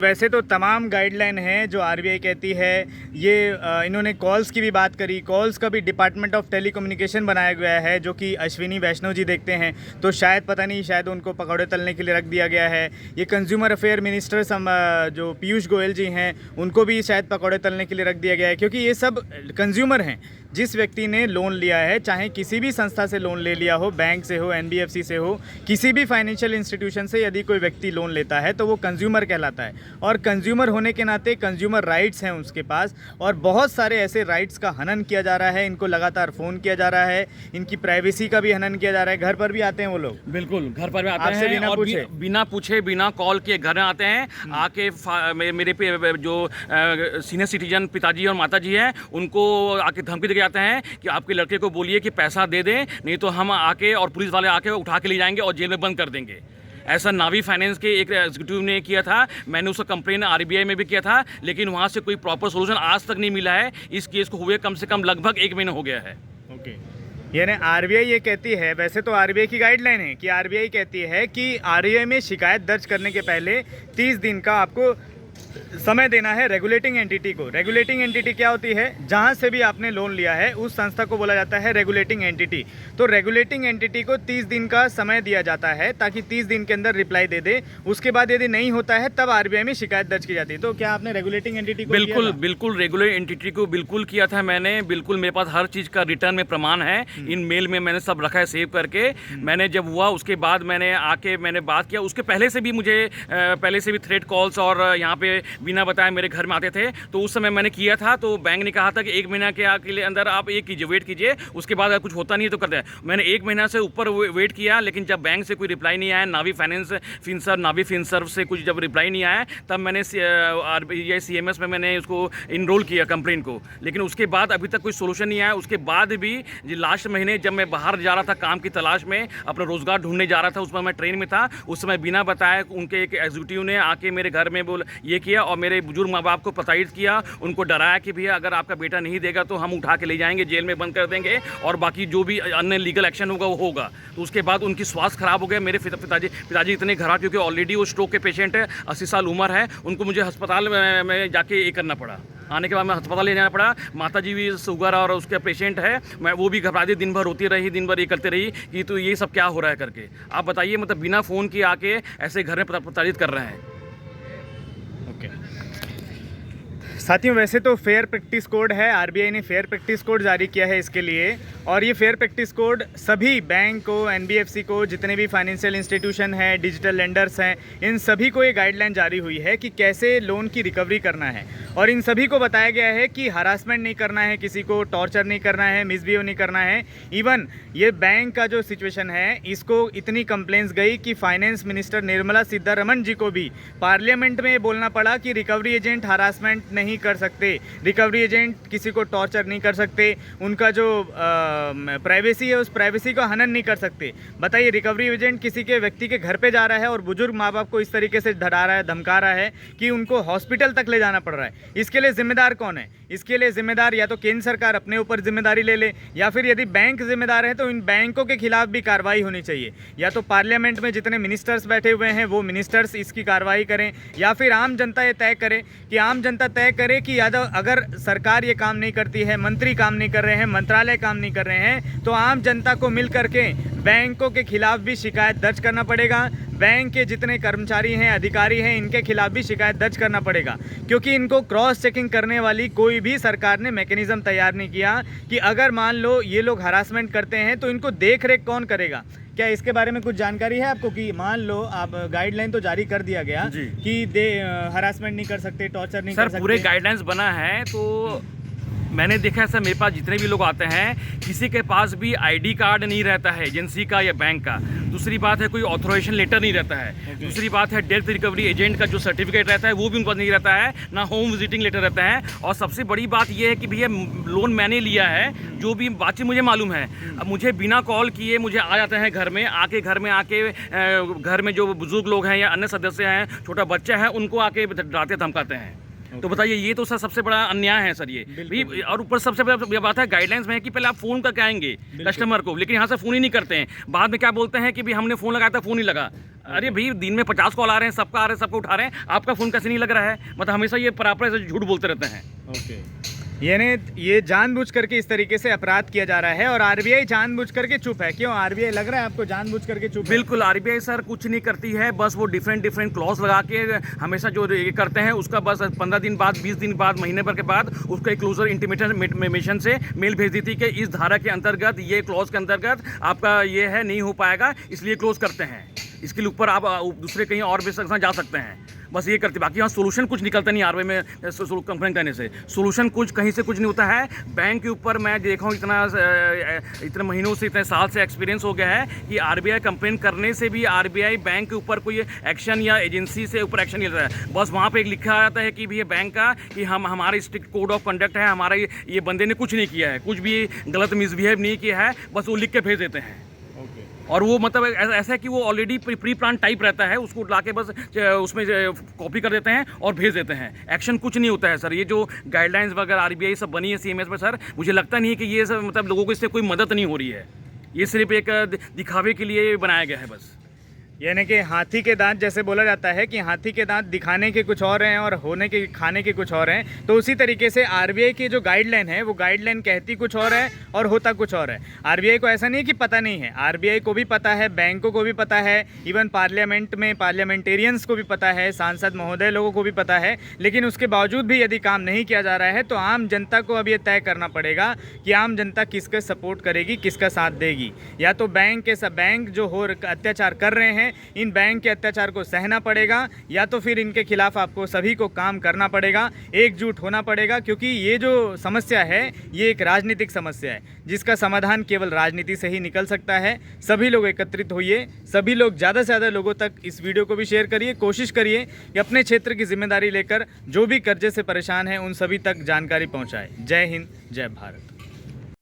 वैसे तो तमाम गाइडलाइन हैं जो आरबीआई कहती है। ये इन्होंने कॉल्स की भी बात करी। कॉल्स का भी डिपार्टमेंट ऑफ टेलीकम्युनिकेशन बनाया गया है जो कि अश्विनी वैष्णव जी देखते हैं। तो शायद पता नहीं, शायद उनको पकौड़े तलने के लिए रख दिया गया है। ये कंज्यूमर अफेयर मिनिस्टर जो पीयूष गोयल जी हैं उनको भी शायद पकौड़े तलने के लिए रख दिया गया है, क्योंकि ये सब कंज्यूमर हैं। जिस व्यक्ति ने लोन लिया है, चाहे किसी भी संस्था से लोन ले लिया हो, बैंक से हो, एनबीएफसी से हो, किसी भी फाइनेंशियल इंस्टीट्यूशन से यदि कोई व्यक्ति लोन लेता है तो वो कंज्यूमर कहलाता है। और कंज्यूमर होने के नाते कंज्यूमर राइट्स हैं उसके पास, और बहुत सारे ऐसे राइट्स का हनन किया जा रहा है। इनको लगातार फ़ोन किया जा रहा है, इनकी प्राइवेसी का भी हनन किया जा रहा है। घर पर भी आते हैं वो लोग, बिल्कुल घर पर भी आते हैं और बिना पूछे बिना कॉल के घर आते हैं। आके मेरे पे जो सीनियर सिटीजन पिताजी और माताजी हैं उनको आके धमकी दे जाते हैं कि आपके लड़के को बोलिए कि पैसा दे दें, नहीं तो हम आके और पुलिस वाले आके उठा के ले जाएंगे और जेल में बंद कर देंगे। ऐसा नावी फाइनेंस के एक एग्जीक्यूटिव ने किया था। मैंने उसका कंप्लेन आरबीआई में भी किया था, लेकिन वहाँ से कोई प्रॉपर सोल्यूशन आज तक नहीं मिला है। इस केस को हुए कम से कम लगभग 1 महीना हो गया है। ओके, यानी आरबीआई ये कहती है, वैसे तो आरबीआई की गाइडलाइन है कि आरबीआई कहती है कि आरबीआई में शिकायत दर्ज करने के पहले 30 दिन का आपको समय देना है रेगुलेटिंग एंटिटी को। रेगुलेटिंग एंटिटी क्या होती है? जहां से भी आपने लोन लिया है उस संस्था को बोला जाता है रेगुलेटिंग एंटिटी। तो रेगुलेटिंग एंटिटी को 30 दिन का समय दिया जाता है ताकि 30 दिन के अंदर रिप्लाई दे दे। उसके बाद यदि नहीं होता है तब आरबीआई में शिकायत दर्ज की जाती है। तो क्या आपने रेगुलेटिंग एंटिटी को बिल्कुल रेगुलेटिंग एंटिटी को बिल्कुल किया था मैंने। बिल्कुल मेरे पास हर चीज़ का रिटर्न में प्रमाण है। इन मेल में मैंने सब रखा है सेव करके। मैंने जब हुआ उसके बाद मैंने आके मैंने बात किया। उसके पहले से भी मुझे पहले से भी थ्रेट कॉल्स और यहाँ पे बिना बताए मेरे घर में आते थे। तो उस समय मैंने किया था, तो बैंक ने कहा था कि 1 महीना के लिए अंदर आप ये कीजिए, वेट कीजिए, उसके बाद अगर कुछ होता नहीं है तो कर दें। मैंने 1 महीना से ऊपर वेट किया, लेकिन जब बैंक से कोई रिप्लाई नहीं आया, नावी फिनसर्व से कुछ जब रिप्लाई नहीं आया, तब मैंने आरबीआई सीएमएस में मैंने उसको इनरोल किया कंप्लेंट को। लेकिन उसके बाद अभी तक कोई सोल्यूशन नहीं आया। उसके बाद भी लास्ट महीने जब मैं बाहर जा रहा था काम की तलाश में, अपना रोजगार ढूंढने जा रहा था, उसमें मैं ट्रेन में था, उस समय बिना बताए उनके एक एग्जीक्यूटिव ने आके मेरे घर में ये किया और मेरे बुजुर्ग माँ बाप को प्रताड़ित किया, उनको डराया कि भैया अगर आपका बेटा नहीं देगा तो हम उठा के ले जाएंगे, जेल में बंद कर देंगे और बाकी जो भी अन्य लीगल एक्शन होगा वो होगा। तो उसके बाद उनकी स्वास्थ्य खराब हो गया। मेरे पिताजी इतने खराब, क्योंकि ऑलरेडी वो स्ट्रोक के पेशेंट है, 80 साल उम्र है। उनको मुझे अस्पताल में जाके ये करना पड़ा। आने के बाद मैं अस्पताल ले जाना पड़ा। माताजी भी शुगर और उसके पेशेंट है, मैं वो भी घबरा दी, दिन भर रोती रही, दिन भर ये करते रही कि तो ये सब क्या हो रहा है करके। आप बताइए, मतलब बिना फ़ोन के आके ऐसे घर में प्रताड़ित कर रहे हैं। साथियों, वैसे तो फेयर प्रैक्टिस कोड है, आरबीआई ने फेयर प्रैक्टिस कोड जारी किया है इसके लिए। और ये फेयर प्रैक्टिस कोड सभी बैंक को, एनबीएफसी को, जितने भी फाइनेंशियल इंस्टीट्यूशन हैं, डिजिटल लेंडर्स हैं, इन सभी को ये गाइडलाइन जारी हुई है कि कैसे लोन की रिकवरी करना है। और इन सभी को बताया गया है कि हरासमेंट नहीं करना है, किसी को टॉर्चर नहीं करना है, मिसबिहेव नहीं करना है। इवन ये बैंक का जो सिचुएशन है, इसको इतनी कंप्लेंट्स गई कि फाइनेंस मिनिस्टर निर्मला सीतारमण जी को भी पार्लियामेंट में बोलना पड़ा कि रिकवरी एजेंट हरासमेंट नहीं कर सकते, रिकवरी एजेंट किसी को टॉर्चर नहीं कर सकते, उनका जो प्राइवेसी है उस प्राइवेसी को हनन नहीं कर सकते। बताइए, रिकवरी एजेंट किसी के व्यक्ति के घर पे जा रहा है और बुजुर्ग माँ बाप को इस तरीके से डरा रहा है, धमका रहा है कि उनको हॉस्पिटल तक ले जाना पड़ रहा है। इसके लिए जिम्मेदार कौन है? इसके लिए जिम्मेदार या तो केंद्र सरकार अपने ऊपर जिम्मेदारी ले ले, या फिर यदि बैंक जिम्मेदार है तो इन बैंकों के खिलाफ भी कार्रवाई होनी चाहिए। या तो पार्लियामेंट में जितने मिनिस्टर्स बैठे हुए हैं वो मिनिस्टर्स इसकी कार्रवाई करें, या फिर आम जनता ये तय करे कि आम जनता तय करे कि अगर सरकार ये काम नहीं करती है, मंत्री काम नहीं कर रहे हैं, मंत्रालय काम नहीं कर रहे हैं, तो आम जनता को मिल करके बैंकों के खिलाफ भी शिकायत दर्ज करना पड़ेगा। बैंक के जितने कर्मचारी हैं, अधिकारी हैं, इनके खिलाफ भी शिकायत दर्ज करना पड़ेगा, क्योंकि इनको क्रॉस चेकिंग करने वाली कोई भी सरकार ने मैकेनिज्म तैयार नहीं किया कि अगर मान लो ये लोग हरासमेंट करते हैं तो इनको देख रेख कौन करेगा। क्या इसके बारे में कुछ जानकारी है आपको कि मान लो आप गाइडलाइन तो जारी कर दिया गया कि हरासमेंट नहीं कर सकते, टॉर्चर नहीं कर सकते? पूरे गाइडलाइंस बना है। तो मैंने देखा है सर, मेरे पास जितने भी लोग आते हैं किसी के पास भी आईडी कार्ड नहीं रहता है एजेंसी का या बैंक का। दूसरी बात है कोई ऑथराइजेशन लेटर नहीं रहता है। दूसरी बात है डेथ रिकवरी एजेंट का जो सर्टिफिकेट रहता है वो भी उनके पास नहीं रहता है, ना होम विजिटिंग लेटर रहता है। और सबसे बड़ी बात ये है कि भैया लोन मैंने लिया है, जो भी बातचीत मुझे मालूम है, अब मुझे बिना कॉल किए मुझे आ जाते हैं घर में आके घर में जो बुजुर्ग लोग हैं या अन्य सदस्य हैं, छोटा बच्चा है, उनको आके डराते धमकाते हैं। तो बताइए, ये तो सर सबसे बड़ा अन्याय है सर ये भी। और ऊपर सबसे बड़ा बात है, गाइडलाइंस में है कि पहले आप फ़ोन करके आएंगे कस्टमर को, लेकिन यहाँ से फ़ोन ही नहीं करते हैं। बाद में क्या बोलते हैं कि भी हमने फ़ोन लगाया था, फ़ोन ही लगा। अरे भाई, दिन में 50 कॉल आ रहे हैं, सबका आ रहे हैं, सबको उठा रहे हैं, आपका फ़ोन कैसे नहीं लग रहा है? मतलब हमेशा ये परापर से झूठ बोलते रहते हैं। यानी ये जानबूझ करके इस तरीके से अपराध किया जा रहा है, और आरबीआई जानबूझ करके चुप है। क्यों आरबीआई लग रहा है आपको जानबूझ करके चुप है? बिल्कुल, आरबीआई सर कुछ नहीं करती है, बस वो डिफरेंट क्लॉज लगा के हमेशा जो ये करते हैं उसका बस 15 दिन बाद, 20 दिन बाद, महीने भर के बाद उसको एक क्लोजर इंटीमेशन से मेल भेज दी थी कि इस धारा के अंतर्गत, ये क्लॉज के अंतर्गत आपका ये है, नहीं हो पाएगा, इसलिए क्लोज करते हैं। इसके ऊपर आप दूसरे कहीं और भी जा सकते हैं, बस ये करते। बाकी यहाँ सोल्यूशन कुछ निकलता नहीं आरबीआई में कंप्लेन करने से। सोल्यूशन कुछ कहीं से कुछ नहीं होता है। बैंक के ऊपर मैं देखा हूँ इतने महीनों से, इतने साल से एक्सपीरियंस हो गया है कि आरबीआई कंप्लेन करने से भी आरबीआई बैंक के ऊपर कोई एक्शन या एजेंसी से ऊपर एक्शन नहीं लेता है। बस वहाँ पे एक लिखा आता है कि भी ये बैंक का कि हमारे स्ट्रिक्ट कोड ऑफ कंडक्ट है, हमारा ये बंदे ने कुछ नहीं किया है, कुछ भी गलत मिसबिहेव नहीं किया है, बस वो लिख के भेज देते हैं। और वो मतलब ऐसा है कि वो ऑलरेडी प्री प्लान टाइप रहता है, उसको लाके बस उसमें कॉपी कर देते हैं और भेज देते हैं। एक्शन कुछ नहीं होता है सर। ये जो गाइडलाइंस वगैरह आरबीआई सब बनी है सीएमएस में सर, मुझे लगता नहीं है कि ये सब मतलब लोगों को इससे कोई मदद नहीं हो रही है। ये सिर्फ एक दिखावे के लिए बनाया गया है बस। यानी कि हाथी के दांत, जैसे बोला जाता है कि हाथी के दांत दिखाने के कुछ और हैं और होने के खाने के कुछ और हैं, तो उसी तरीके से आरबीआई की जो गाइडलाइन है वो गाइडलाइन कहती कुछ और है और होता कुछ और है। आरबीआई को ऐसा नहीं कि पता नहीं है, आरबीआई को भी पता है, बैंकों को भी पता है, इवन पार्लियामेंट में पार्लियामेंटेरियंस को भी पता है, सांसद महोदय लोगों को भी पता है। लेकिन उसके बावजूद भी यदि काम नहीं किया जा रहा है तो आम जनता को अब ये तय करना पड़ेगा कि आम जनता किसका सपोर्ट करेगी, किसका साथ देगी। या तो बैंक जो अत्याचार कर रहे हैं, इन बैंक के अत्याचार को सहना पड़ेगा, या तो फिर इनके खिलाफ आपको सभी को काम करना पड़ेगा, एकजुट होना पड़ेगा। क्योंकि ये जो समस्या है ये एक राजनीतिक समस्या है जिसका समाधान केवल राजनीति से ही निकल सकता है। सभी लोग एकत्रित होइए, सभी लोग ज़्यादा से ज़्यादा लोगों तक इस वीडियो को भी शेयर करिए। कोशिश करिए कि अपने क्षेत्र की जिम्मेदारी लेकर जो भी कर्जे से परेशान हैं उन सभी तक जानकारी पहुँचाए। जय हिंद, जय भारत।